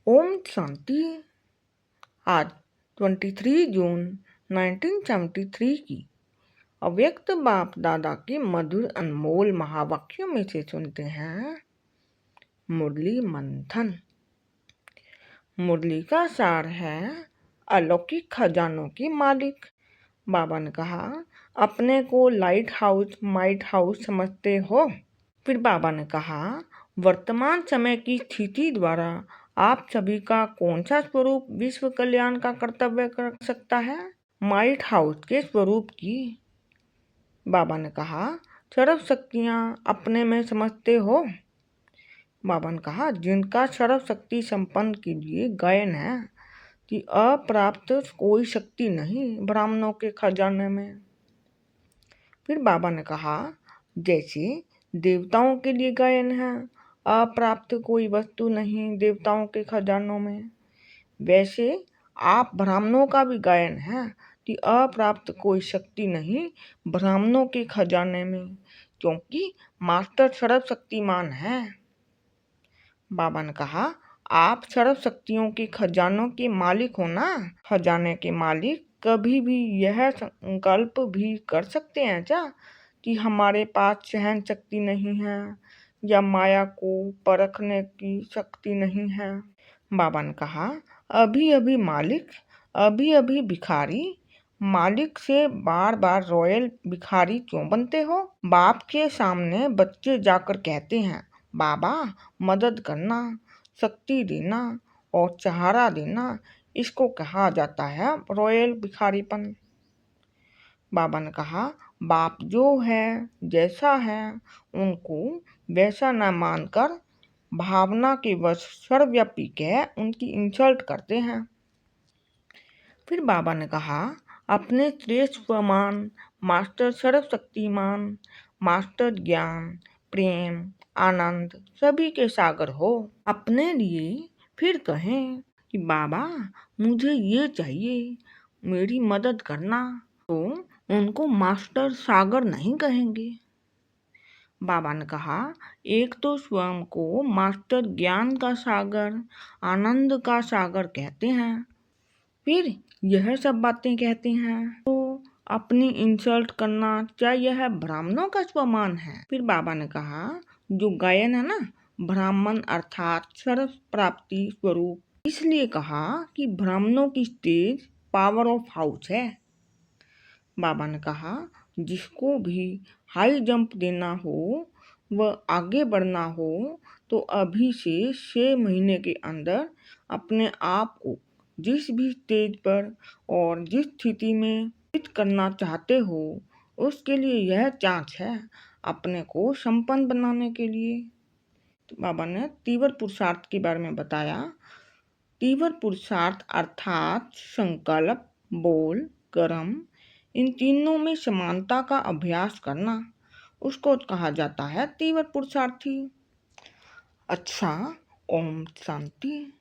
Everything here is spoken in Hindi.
ओम शांति। आज 23 जून 1973 की अव्यक्त बाप दादा के मधुर अनमोल महावाक्यों में से सुनते हैं मुरली मंथन। मुरली का सार है अलौकिक खजानों के मालिक। बाबा ने कहा, अपने को लाइट हाउस माइट हाउस समझते हो? फिर बाबा ने कहा, वर्तमान समय की स्थिति द्वारा आप सभी का कौन सा स्वरूप विश्व कल्याण का कर्तव्य कर सकता है? माइट हाउस के स्वरूप की। बाबा ने कहा, सर्व शक्तियाँ अपने में समझते हो? बाबा ने कहा, जिनका सर्व शक्ति संपन्न के लिए गायन है कि अप्राप्त कोई शक्ति नहीं ब्राह्मणों के खजाने में। फिर बाबा ने कहा, जैसे देवताओं के लिए गायन है अप्राप्त कोई वस्तु नहीं देवताओं के खजानों में, वैसे आप ब्राह्मणों का भी गायन है कि अप्राप्त कोई शक्ति नहीं ब्राह्मणों के खजाने में, क्योंकि मास्टर सर्वशक्तिमान है। बाबा ने कहा, आप सर्व शक्तियों के खजानों के मालिक हो ना। खजाने के मालिक कभी भी यह संकल्प भी कर सकते हैं क्या कि हमारे पास सहन शक्ति नहीं है या माया को परखने की शक्ति नहीं है? बाबा ने कहा, अभी अभी मालिक, अभी अभी भिखारी। मालिक से बार बार रॉयल भिखारी क्यों बनते हो? बाप के सामने बच्चे जाकर कहते हैं, बाबा मदद करना, शक्ति देना और सहारा देना, इसको कहा जाता है रॉयल भिखारीपन। बाबा ने कहा, बाप जो है जैसा है उनको वैसा न मानकर भावना के वश सर्वव्यापी कह उनकी इंसल्ट करते हैं। फिर बाबा ने कहा, अपने श्रेष्ठ स्वमान मास्टर सर्वशक्तिमान, मास्टर ज्ञान प्रेम आनंद सभी के सागर हो। अपने लिए फिर कहें कि बाबा मुझे ये चाहिए, मेरी मदद करना, तो उनको मास्टर सागर नहीं कहेंगे। बाबा ने कहा, एक तो स्वयं को मास्टर ज्ञान का सागर आनंद का सागर कहते हैं, फिर यह सब बातें कहते हैं, तो अपनी इंसल्ट करना क्या यह ब्राह्मणों का स्वमान है? फिर बाबा ने कहा, जो गायन है ना, ब्राह्मण अर्थात सर्व प्राप्ति स्वरूप, इसलिए कहा कि ब्राह्मणों की स्टेज पावर ऑफ हाउस है। बाबा ने कहा, जिसको भी हाई जंप देना हो व आगे बढ़ना हो तो अभी से 6 महीने के अंदर अपने आप को जिस भी स्टेज पर और जिस स्थिति में फिट करना चाहते हो उसके लिए यह चांस है अपने को संपन्न बनाने के लिए। तो बाबा ने तीव्र पुरुषार्थ के बारे में बताया। तीव्र पुरुषार्थ अर्थात संकल्प, बोल, कर्म, इन तीनों में समानता का अभ्यास करना, उसको कहा जाता है तीव्र पुरुषार्थी। अच्छा, ओम शांति।